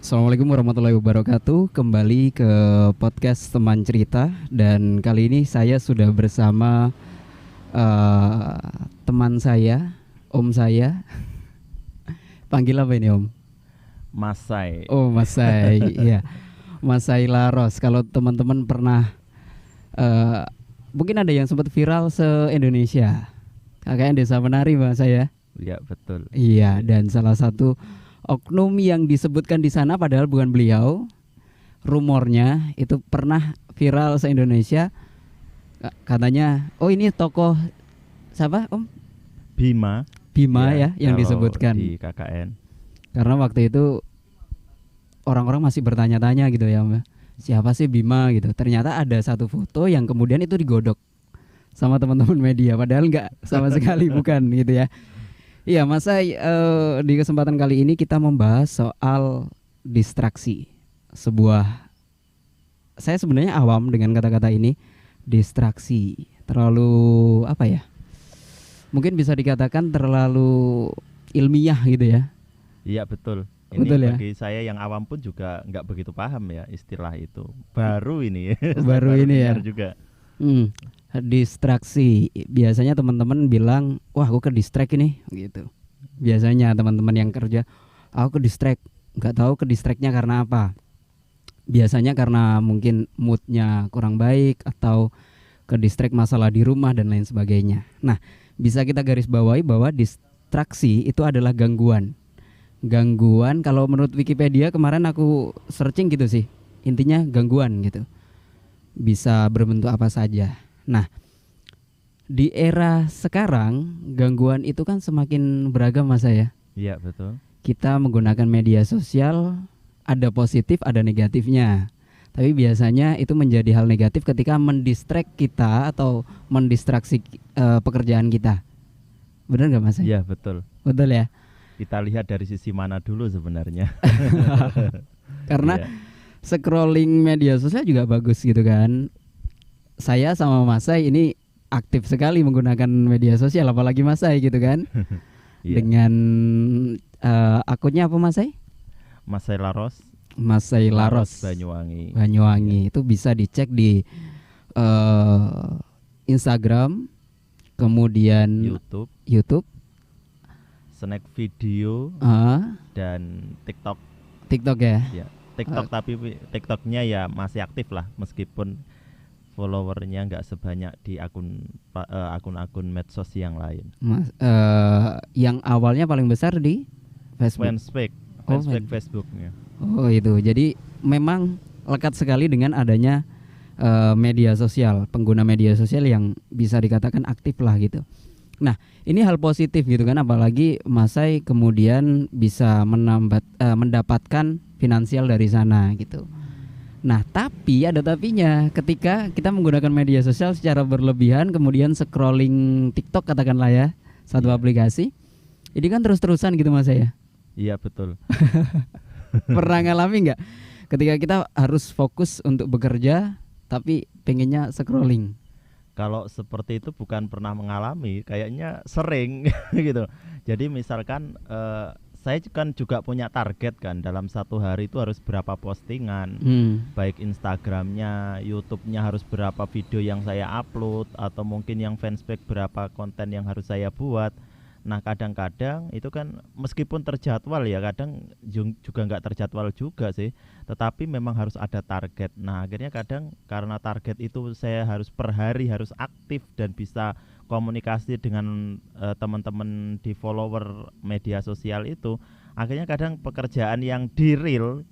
Assalamualaikum warahmatullahi wabarakatuh. Kembali ke podcast teman cerita. Dan kali ini saya sudah bersama teman saya, om saya. Panggil apa ini om? Masai. Oh Masai, iya, Masai Laros. Kalau teman-teman pernah, mungkin ada yang sempat viral se-Indonesia. Kakaknya Desa Menari Mas saya. Ya betul. Iya, dan salah satu oknum yang disebutkan di sana padahal bukan beliau, rumornya itu pernah viral se-Indonesia. Katanya, oh ini tokoh siapa om? Bima ya yang kalau disebutkan. di KKN. Karena waktu itu orang-orang masih bertanya-tanya gitu ya om, siapa sih Bima gitu. Ternyata ada satu foto yang kemudian itu digodok sama teman-teman media, padahal enggak sama sekali bukan gitu ya. Iya Mas Sai, di kesempatan kali ini kita membahas soal distraksi. Saya sebenarnya awam dengan kata-kata ini, distraksi. Terlalu apa ya? Mungkin bisa dikatakan terlalu ilmiah gitu ya. Iya betul. Ini Betul ya? bagi saya yang awam pun juga nggak begitu paham ya istilah itu. Baru ini. Baru ini ya. dengar juga. Distraksi. Biasanya teman-teman bilang, wah aku ke distract ini gitu. Biasanya teman-teman yang kerja, aku ke distract. Nggak tahu ke distractnya karena apa. Biasanya karena mungkin moodnya kurang baik atau ke distract masalah di rumah dan lain sebagainya. Nah, bisa kita garis bawahi bahwa distraksi itu adalah gangguan. Gangguan kalau menurut Wikipedia kemarin aku searching gitu sih. Intinya gangguan gitu. Bisa berbentuk apa saja. Nah, di era sekarang gangguan itu kan semakin beragam Mas ya. Iya betul. Kita menggunakan media sosial, ada positif, ada negatifnya. Tapi biasanya itu menjadi hal negatif ketika mendistract kita atau mendistraksi pekerjaan kita. Benar nggak Mas? Iya betul. Betul ya. Kita lihat dari sisi mana dulu sebenarnya. Karena Iya. scrolling media sosial juga bagus gitu kan. Saya sama Mas Sai ini aktif sekali menggunakan media sosial, apalagi Mas Sai gitu kan. Iya. Dengan akunnya apa Mas Sai? Masai Laros. Masai Laros Banyuwangi. Banyuwangi. Itu bisa dicek di Instagram, kemudian YouTube, Snack video dan TikTok ya. Ya, TikTok tapi TikToknya ya masih aktif lah meskipun followernya nggak sebanyak di akun-akun medsos yang lain. Yang awalnya paling besar di Facebook. Facebooknya. Oh itu, jadi memang lekat sekali dengan adanya media sosial, pengguna media sosial yang bisa dikatakan aktif lah gitu. Nah ini hal positif gitu kan, apalagi Mas Sai kemudian bisa mendapatkan finansial dari sana gitu. Nah tapi ada tapinya, ketika kita menggunakan media sosial secara berlebihan, kemudian scrolling TikTok katakanlah ya, satu aplikasi, ini kan terus-terusan gitu Mas ya. Iya betul. Pernah ngalami nggak ketika kita harus fokus untuk bekerja tapi pengennya scrolling? Kalau seperti itu bukan pernah mengalami, kayaknya sering gitu. Jadi misalkan saya kan juga punya target kan, dalam satu hari itu harus berapa postingan, baik Instagramnya, YouTube-nya harus berapa video yang saya upload, atau mungkin yang fanspage berapa konten yang harus saya buat. Nah kadang-kadang itu kan meskipun terjadwal ya, kadang juga nggak terjadwal juga sih, tetapi memang harus ada target. Nah akhirnya kadang karena target itu saya harus per hari harus aktif dan bisa komunikasi dengan teman-teman di follower media sosial itu, akhirnya kadang pekerjaan yang di real,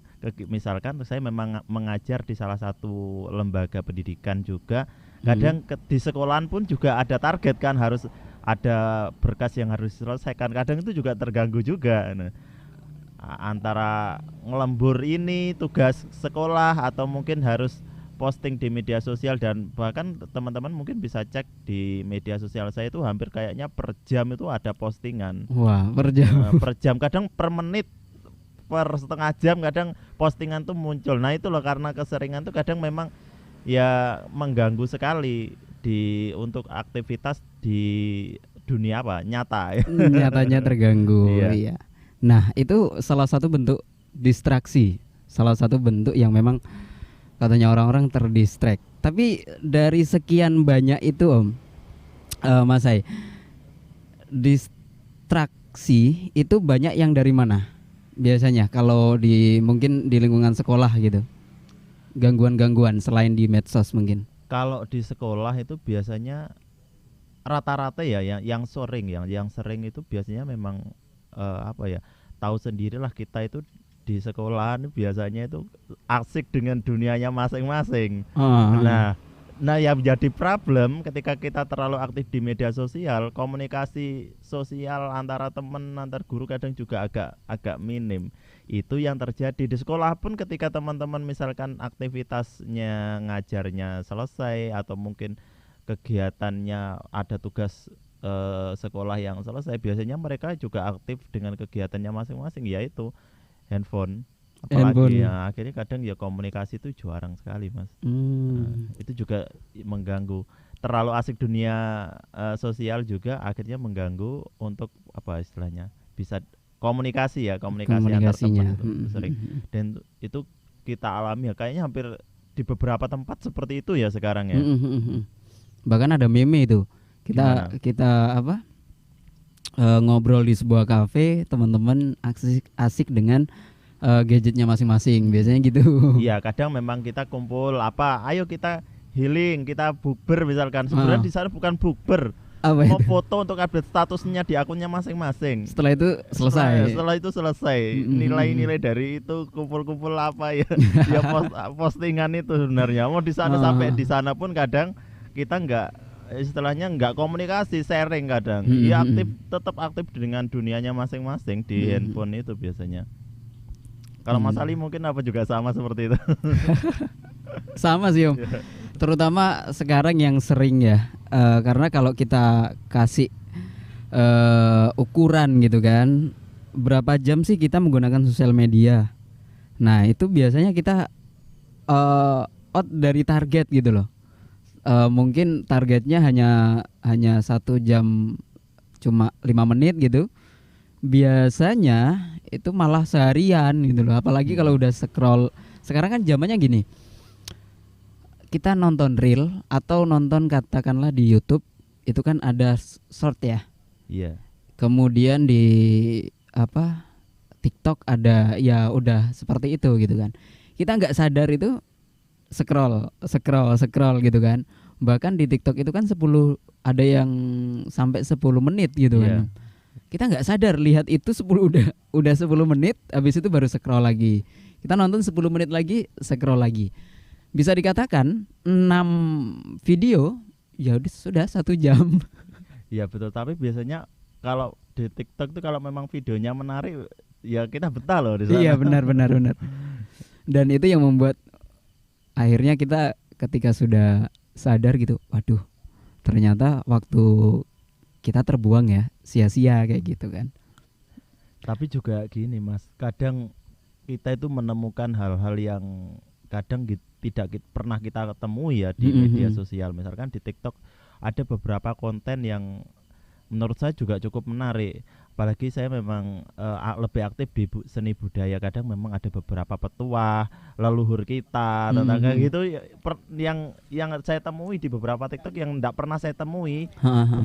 misalkan saya memang mengajar di salah satu lembaga pendidikan juga, kadang di sekolahan pun juga ada target kan, harus ada berkas yang harus diselesaikan, kadang itu juga terganggu juga. Nah, antara ngelembur ini tugas sekolah atau mungkin harus posting di media sosial, dan bahkan teman-teman mungkin bisa cek di media sosial saya itu hampir kayaknya per jam itu ada postingan. Wah, per jam. Per jam, kadang per menit, per setengah jam kadang postingan tuh muncul. Nah itu loh, karena keseringan tuh kadang memang ya mengganggu sekali untuk aktivitas di dunia nyata ya. Nyatanya terganggu. Iya. Iya. Nah itu salah satu bentuk distraksi, salah satu bentuk yang memang katanya orang-orang terdistract. Tapi dari sekian banyak itu Om, Mas Hai, distraksi itu banyak yang dari mana? Biasanya kalau mungkin di lingkungan sekolah gitu. Gangguan-gangguan selain di medsos mungkin. Kalau di sekolah itu biasanya rata-rata ya yang sering itu biasanya memang apa ya, tahu sendirilah kita itu di sekolahan biasanya itu asik dengan dunianya masing-masing. Nah, yang menjadi problem ketika kita terlalu aktif di media sosial, komunikasi sosial antara teman, antar guru kadang juga agak minim. Itu yang terjadi di sekolah pun ketika teman-teman misalkan aktivitasnya ngajarnya selesai atau mungkin kegiatannya ada tugas sekolah yang selesai, biasanya mereka juga aktif dengan kegiatannya masing-masing, yaitu handphone. Apalagi ya akhirnya kadang ya komunikasi itu jarang sekali Mas. Itu juga mengganggu, terlalu asik dunia sosial juga akhirnya mengganggu untuk apa istilahnya, bisa komunikasi antar teman itu sering. Dan itu kita alami ya, kayaknya hampir di beberapa tempat seperti itu ya sekarang ya. Bahkan ada meme itu kita apa ngobrol di sebuah kafe, teman-teman asik dengan gadgetnya masing-masing, biasanya gitu. Iya, kadang memang kita kumpul ayo kita healing, kita bukber misalkan. Sebenarnya di sana bukan bukber, mau foto untuk update statusnya di akunnya masing-masing. Setelah itu selesai. Nilai-nilai dari itu kumpul-kumpul apa ya, ya postingan itu sebenarnya. Mau di sana sampai di sana pun kadang kita nggak komunikasi, sharing kadang. Ya tetap aktif dengan dunianya masing-masing di handphone itu biasanya. Kalau Mas Ali mungkin apa juga sama seperti itu? Sama sih Om. Terutama sekarang yang sering ya, karena kalau kita kasih ukuran gitu kan, berapa jam sih kita menggunakan sosial media. Nah itu biasanya kita out dari target gitu loh. Mungkin targetnya hanya 1 jam cuma 5 menit gitu. Biasanya itu malah seharian gitu loh. Apalagi kalau udah scroll. Sekarang kan zamannya gini, kita nonton reel atau nonton katakanlah di YouTube, itu kan ada short ya. Iya. Kemudian di TikTok ada, ya udah seperti itu gitu kan. Kita nggak sadar itu scroll gitu kan. Bahkan di TikTok itu kan ada yang sampai 10 menit gitu kan. Kita nggak sadar lihat itu 10 udah 10 menit, habis itu baru scroll lagi. Kita nonton 10 menit lagi, scroll lagi. Bisa dikatakan 6 video ya sudah 1 jam. Iya betul, tapi biasanya kalau di TikTok tuh kalau memang videonya menarik ya kita betah loh di sana. Iya benar. Dan itu yang membuat akhirnya kita ketika sudah sadar gitu, waduh, ternyata waktu kita terbuang ya, sia-sia kayak gitu kan. Tapi juga gini Mas, kadang kita itu menemukan hal-hal yang kadang tidak pernah kita temui ya di media sosial. Misalkan di TikTok ada beberapa konten yang menurut saya juga cukup menarik. Apalagi saya memang lebih aktif di seni budaya. Kadang memang ada beberapa petuah leluhur kita tentang kayak gitu yang saya temui di beberapa TikTok yang tidak pernah saya temui,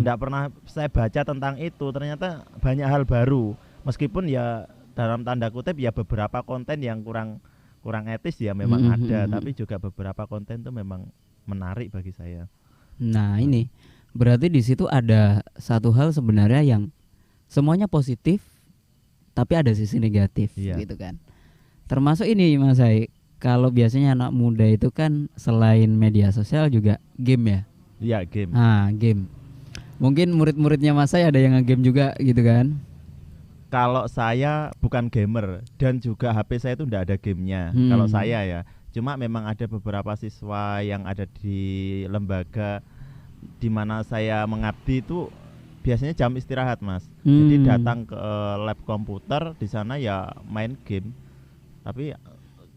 tidak pernah saya baca tentang itu. Ternyata banyak hal baru. Meskipun ya dalam tanda kutip ya beberapa konten yang kurang etis ya memang ada, tapi juga beberapa konten itu memang menarik bagi saya. Nah, ini berarti di situ ada satu hal sebenarnya yang semuanya positif tapi ada sisi negatif gitu kan. Termasuk ini Mas Hai, kalau biasanya anak muda itu kan selain media sosial juga game ya. Iya, game. Game. Mungkin murid-muridnya Mas Hai ada yang nge-game juga gitu kan. Kalau saya bukan gamer dan juga HP saya itu enggak ada gamenya. Kalau saya ya, cuma memang ada beberapa siswa yang ada di lembaga di mana saya mengabdi itu biasanya jam istirahat Mas. Jadi datang ke lab komputer, di sana ya main game. Tapi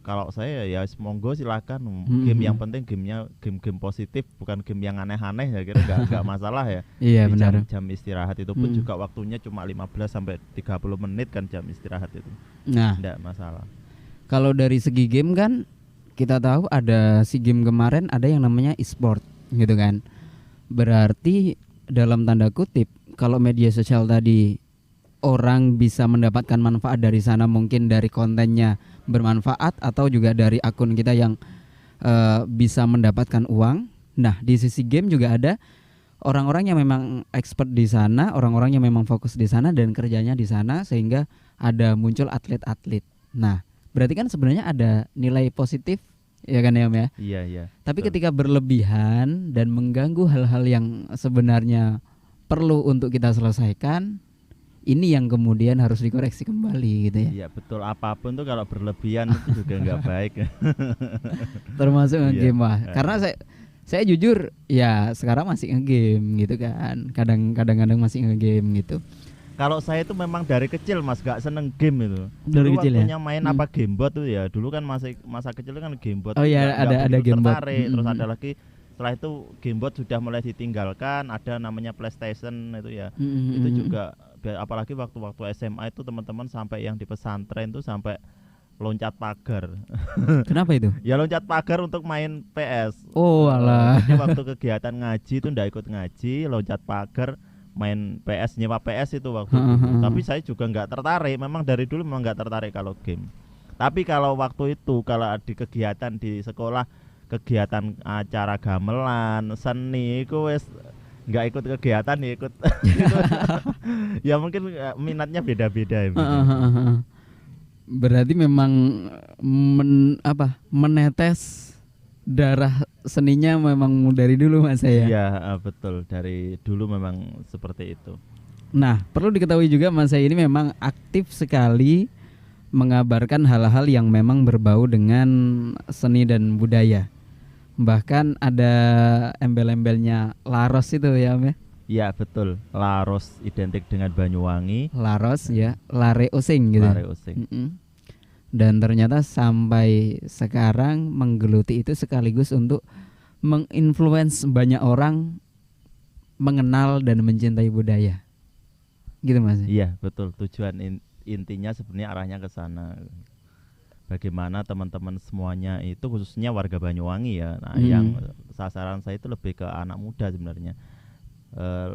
kalau saya ya monggo silakan game, yang penting gamenya game positif, bukan game yang aneh-aneh, ya kira enggak masalah ya. Iya benar. Jam istirahat itu pun juga waktunya cuma 15 sampai 30 menit kan jam istirahat itu. Nah, enggak masalah. Kalau dari segi game kan kita tahu ada si game kemarin ada yang namanya e-sport gitu kan. Berarti dalam tanda kutip kalau media sosial tadi orang bisa mendapatkan manfaat dari sana, mungkin dari kontennya bermanfaat atau juga dari akun kita yang bisa mendapatkan uang. Nah, di sisi game juga ada orang-orang yang memang expert di sana, orang-orang yang memang fokus di sana dan kerjanya di sana sehingga ada muncul atlet-atlet. Nah, berarti kan sebenarnya ada nilai positif ya kan ya Om ya. Iya, iya. Tapi Betul. ketika berlebihan dan mengganggu hal-hal yang sebenarnya perlu untuk kita selesaikan, ini yang kemudian harus dikoreksi kembali gitu ya. Iya, betul. Apapun tuh kalau berlebihan itu juga nggak baik. Termasuk Iya. nge-game mah. Karena saya jujur ya sekarang masih nge-game gitu kan. Kadang-kadang masih nge-game gitu. Kalau saya itu memang dari kecil Mas gak seneng game itu. Dari Dulu kecil ya? waktunya main apa gamebot tuh ya. Dulu kan masa kecil kan gamebot. Oh iya, ada begitu gamebot. tertarik. Terus Mm-mm. ada lagi setelah itu gamebot sudah mulai ditinggalkan. Ada namanya PlayStation itu ya. Itu juga apalagi waktu-waktu SMA itu teman-teman sampai yang di pesantren tuh sampai loncat pagar. Kenapa itu? Ya loncat pagar untuk main PS. Oh alah. Jadi waktu kegiatan ngaji itu ndak ikut ngaji, loncat pagar, main PS, nyewa PS itu waktu itu. Tapi saya juga nggak tertarik. Memang dari dulu memang nggak tertarik kalau game. Tapi kalau waktu itu kalau di kegiatan di sekolah, kegiatan acara gamelan, seni, itu wes nggak ikut kegiatan ya ikut. Ya mungkin minatnya beda-beda ya. Berarti memang menetes darah seninya memang dari dulu Mas ya. Iya, betul. Dari dulu memang seperti itu. Nah, perlu diketahui juga Mas saya ini memang aktif sekali mengabarkan hal-hal yang memang berbau dengan seni dan budaya. Bahkan ada embel-embelnya Laros itu ya Om ya. Iya, betul. Laros identik dengan Banyuwangi. Laros ya, lare osing gitu. Lare Osing. Dan ternyata sampai sekarang menggeluti itu sekaligus untuk menginfluence banyak orang mengenal dan mencintai budaya. Gitu Mas. Iya, betul. Tujuan intinya sebenarnya arahnya ke sana. Bagaimana teman-teman semuanya itu khususnya warga Banyuwangi ya. Nah, yang sasaran saya itu lebih ke anak muda sebenarnya.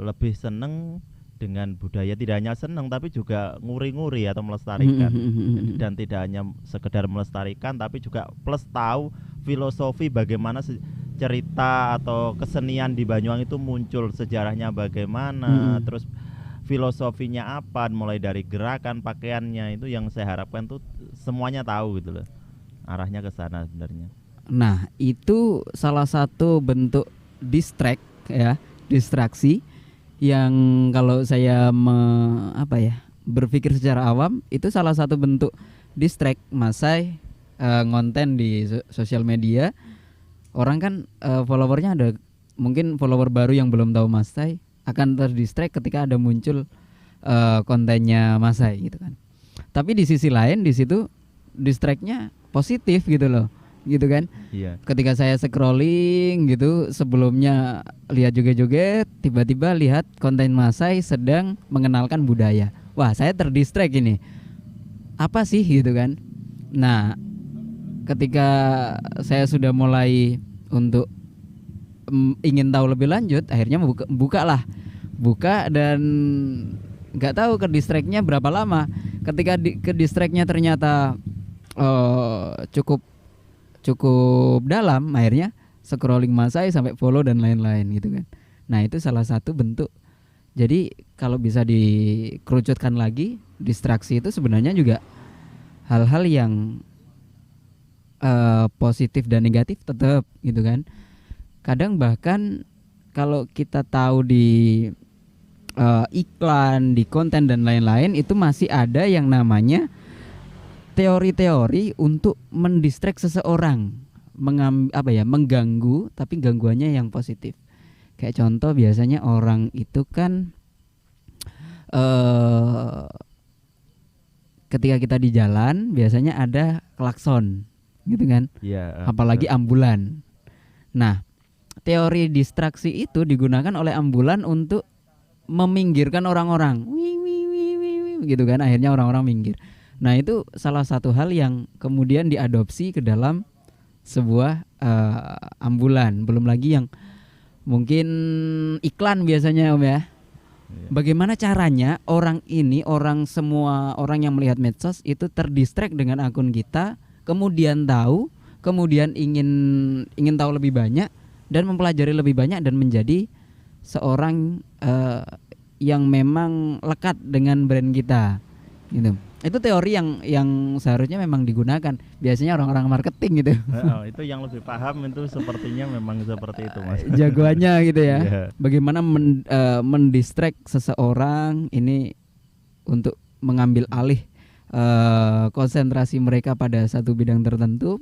Lebih seneng dengan budaya, tidak hanya seneng tapi juga nguri-nguri atau melestarikan. Dan tidak hanya sekedar melestarikan tapi juga plus tahu filosofi bagaimana cerita atau kesenian di Banyuwangi itu muncul, sejarahnya bagaimana, terus filosofinya apa, mulai dari gerakan, pakaiannya, itu yang saya harapkan tuh semuanya tahu gitu loh. Arahnya ke sana sebenarnya. Nah, itu salah satu bentuk distraksi yang kalau saya berpikir secara awam itu salah satu bentuk distract Mas Sai ngonten di sosial media. Orang kan followernya ada, mungkin follower baru yang belum tahu Mas Sai akan terdistract ketika ada muncul kontennya Mas Sai gitu kan. Tapi di sisi lain di situ distractnya positif gitu loh. Gitu kan. Iya. Ketika saya scrolling gitu, sebelumnya lihat joget-joget, tiba-tiba lihat konten Mas Sai sedang mengenalkan budaya. Wah, saya terdistract ini. Apa sih gitu kan. Nah, ketika saya sudah mulai untuk ingin tahu lebih lanjut, akhirnya buka dan nggak tahu ke distractnya berapa lama. Ketika ke distractnya ternyata cukup dalam, akhirnya scrolling Mas Sai sampai follow dan lain-lain gitu kan. Nah, itu salah satu bentuk. Jadi kalau bisa dikerucutkan lagi, distraksi itu sebenarnya juga hal-hal yang positif dan negatif tetap gitu kan. Kadang bahkan kalau kita tahu di iklan, di konten dan lain-lain, itu masih ada yang namanya teori-teori untuk mendistract seseorang, mengganggu, tapi gangguannya yang positif. Kayak contoh biasanya orang itu kan ketika kita di jalan biasanya ada klakson, gitu kan? Iya. Apalagi ambulan. Nah, teori distraksi itu digunakan oleh ambulan untuk meminggirkan orang-orang, gitu kan? Akhirnya orang-orang minggir. Nah, itu salah satu hal yang kemudian diadopsi ke dalam sebuah ambulan. Belum lagi yang mungkin iklan biasanya Om ya. Iya. Bagaimana caranya semua orang yang melihat medsos itu terdistract dengan akun kita, kemudian kemudian ingin tahu lebih banyak dan mempelajari lebih banyak dan menjadi seorang yang memang lekat dengan brand kita, gitu. Itu teori yang seharusnya memang digunakan. Biasanya orang-orang marketing gitu. Itu yang lebih paham itu sepertinya memang seperti itu, Mas. Jagoannya gitu ya. Iya. Bagaimana mendistract seseorang ini untuk mengambil alih konsentrasi mereka pada satu bidang tertentu.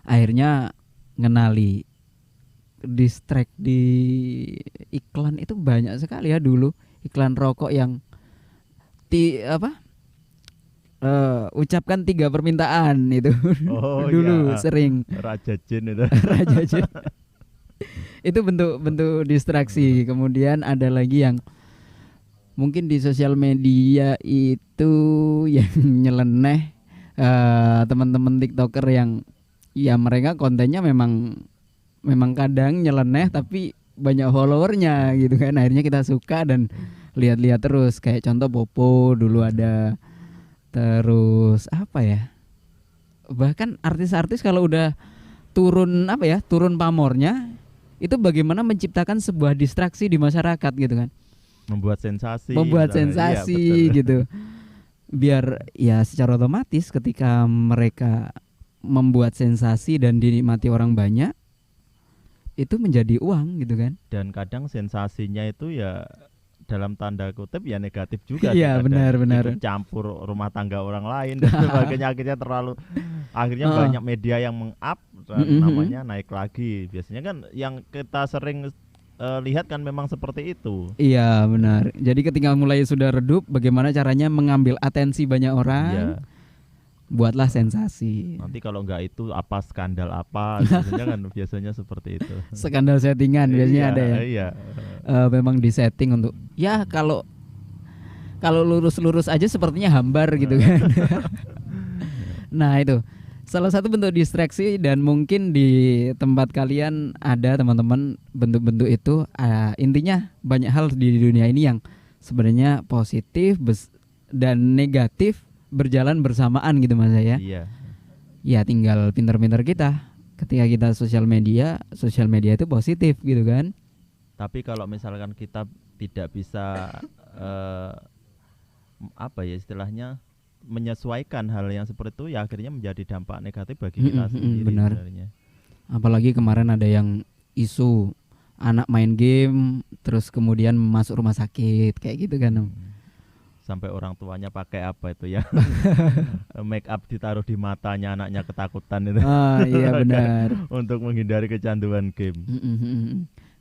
Akhirnya ngenali distract di iklan itu banyak sekali ya dulu. Iklan rokok yang ucapkan 3 permintaan itu. Oh dulu iya, sering Raja Jin itu. Raja Jin. Itu bentuk distraksi. Kemudian ada lagi yang mungkin di sosial media itu yang nyeleneh, teman-teman TikToker yang ya mereka kontennya memang kadang nyeleneh tapi banyak followernya gitu kan. Akhirnya kita suka dan lihat-lihat terus, kayak contoh Popo dulu ada. Terus apa ya? Bahkan artis-artis kalau udah turun pamornya, itu bagaimana menciptakan sebuah distraksi di masyarakat gitu kan. Membuat sensasi. Membuat misalnya. sensasi Iya, betul. gitu. Biar ya secara otomatis ketika mereka membuat sensasi dan dinikmati orang banyak, itu menjadi uang gitu kan. Dan kadang sensasinya itu ya dalam tanda kutip ya negatif juga. Iya, sih kadang. benar. Ikut campur rumah tangga orang lain dan sebagainya, akhirnya banyak media yang meng-up dan namanya naik lagi. Biasanya kan yang kita sering lihat kan memang seperti itu. Iya, benar. Jadi ketika mulai sudah redup, bagaimana caranya mengambil atensi banyak orang? Iya. Buatlah sensasi. Nanti kalau enggak itu apa skandal apa, biasanya seperti itu. Skandal settingan biasanya ada ya. Iya. Memang disetting untuk ya kalau lurus-lurus aja sepertinya hambar gitu kan. Nah, itu salah satu bentuk distraksi dan mungkin di tempat kalian ada teman-teman bentuk-bentuk itu. Intinya banyak hal di dunia ini yang sebenarnya positif dan negatif berjalan bersamaan gitu Mas ya. Iya. Ya tinggal pinter-pinter kita. Ketika kita sosial media itu positif gitu kan. Tapi kalau misalkan kita tidak bisa istilahnya menyesuaikan hal yang seperti itu, ya akhirnya menjadi dampak negatif bagi kita sendiri. Benar. Sebenarnya. Apalagi kemarin ada yang isu anak main game terus kemudian masuk rumah sakit kayak gitu kan. Sampai orang tuanya pakai apa itu ya, make up ditaruh di matanya, anaknya ketakutan itu. Iya benar. Untuk menghindari kecanduan game.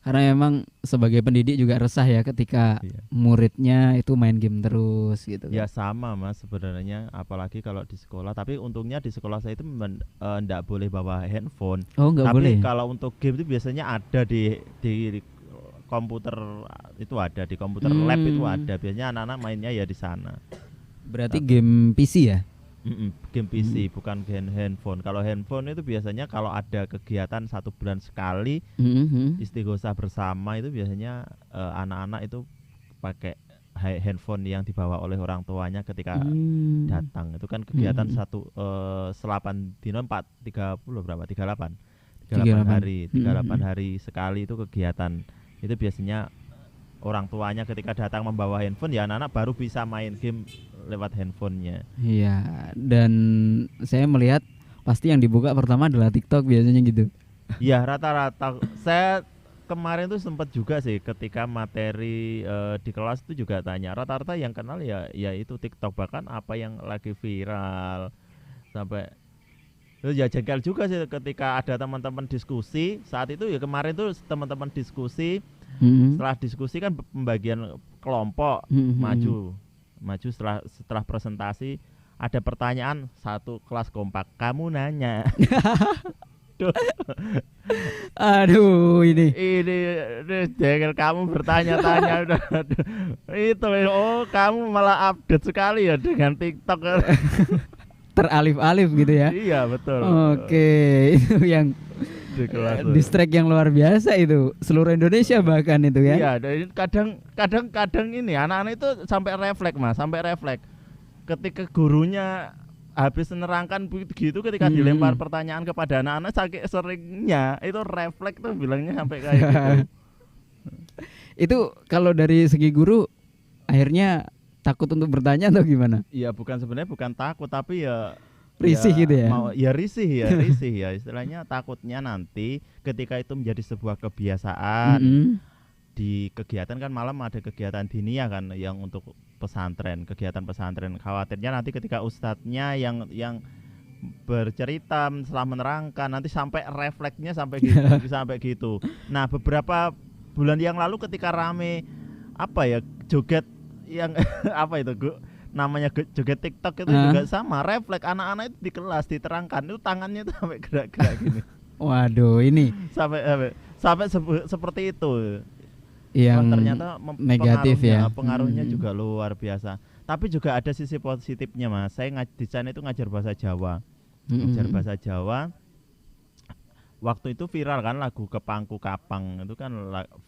Karena memang sebagai pendidik juga resah ya ketika muridnya itu main game terus gitu kan. Ya sama Mas sebenarnya, apalagi kalau di sekolah. Tapi untungnya di sekolah saya itu enggak boleh bawa handphone. Oh, enggak tapi boleh. Kalau untuk game itu biasanya ada di komputer, itu ada di komputer lab itu ada. Biasanya anak-anak mainnya ya di sana. Berarti game PC ya? Game PC bukan game handphone. Kalau handphone itu biasanya kalau ada kegiatan 1 bulan sekali istighosah bersama, itu biasanya anak-anak itu pakai handphone yang dibawa oleh orang tuanya ketika datang. Itu kan kegiatan selapan dino 38 hari sekali itu kegiatan. Itu biasanya orang tuanya ketika datang membawa handphone, ya anak-anak baru bisa main game lewat handphonenya. Iya, dan saya melihat pasti yang dibuka pertama adalah TikTok biasanya gitu. Iya, rata-rata. Saya kemarin tuh sempat juga sih ketika materi di kelas itu juga tanya. Rata-rata yang kenal ya itu TikTok, bahkan apa yang lagi viral. Sampai ya jengkel juga sih ketika ada teman-teman diskusi saat itu. Ya kemarin tuh teman-teman diskusi, setelah diskusi kan pembagian kelompok, maju setelah presentasi ada pertanyaan, satu kelas kompak, kamu nanya Aduh, Aduh, ini ini jengkel kamu bertanya-tanya udah. Aduh. Itu oh kamu malah update sekali ya dengan TikTok. teralif-alif gitu ya. Iya betul. Oke, itu yang Di kelas. distract yang luar biasa itu. Seluruh Indonesia bahkan itu ya. Iya, dan kadang ini anak-anak itu sampai refleks Mas, sampai refleks. Ketika gurunya habis menerangkan begitu, ketika dilempar pertanyaan kepada anak-anak saking seringnya itu refleks tuh bilangnya sampai kayak gitu. Itu kalau dari segi guru akhirnya takut untuk bertanya atau gimana? Iya, sebenarnya bukan takut tapi ya Risih gitu ya? Risih ya istilahnya takutnya nanti ketika itu menjadi sebuah kebiasaan. Di kegiatan kan malam ada kegiatan diniyah kan yang untuk pesantren, kegiatan pesantren, khawatirnya nanti ketika ustadznya yang bercerita setelah menerangkan nanti sampai refleksnya sampai gitu, sampai gitu. Nah, beberapa bulan yang lalu ketika rame apa ya joget yang apa itu namanya joget TikTok itu juga sama refleks anak-anak itu di kelas diterangkan itu tangannya itu sampai gerak-gerak gini. Waduh, ini sampai seperti itu. yang Ternyata negatif ya. Pengaruhnya juga luar biasa. Tapi juga ada sisi positifnya Mas. Saya di sana itu ngajar bahasa Jawa. Ngajar bahasa Jawa. Waktu itu viral kan lagu Kepangku Kapang itu kan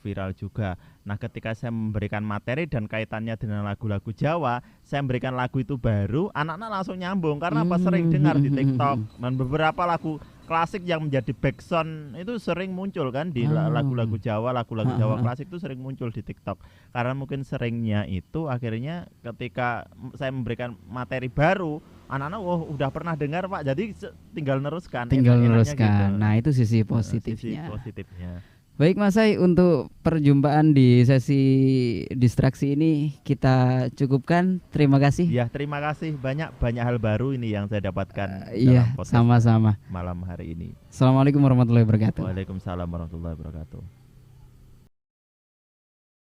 viral juga. Nah, ketika saya memberikan materi dan kaitannya dengan lagu-lagu Jawa, saya memberikan lagu itu baru, anak-anak langsung nyambung karena apa sering dengar di TikTok dan beberapa lagu klasik yang menjadi backsound itu sering muncul kan di lagu-lagu Jawa, lagu-lagu Jawa klasik itu sering muncul di TikTok. Karena mungkin seringnya itu akhirnya ketika saya memberikan materi baru, anak-anak udah pernah dengar Pak, jadi tinggal neruskan. Gitu. Nah, itu sisi positifnya. Baik Mas Sai, untuk perjumpaan di sesi distraksi ini kita cukupkan. Terima kasih. Ya, terima kasih. Banyak hal baru ini yang saya dapatkan. Iya, sama-sama. Malam hari ini. Assalamualaikum warahmatullahi wabarakatuh. Waalaikumsalam warahmatullahi wabarakatuh.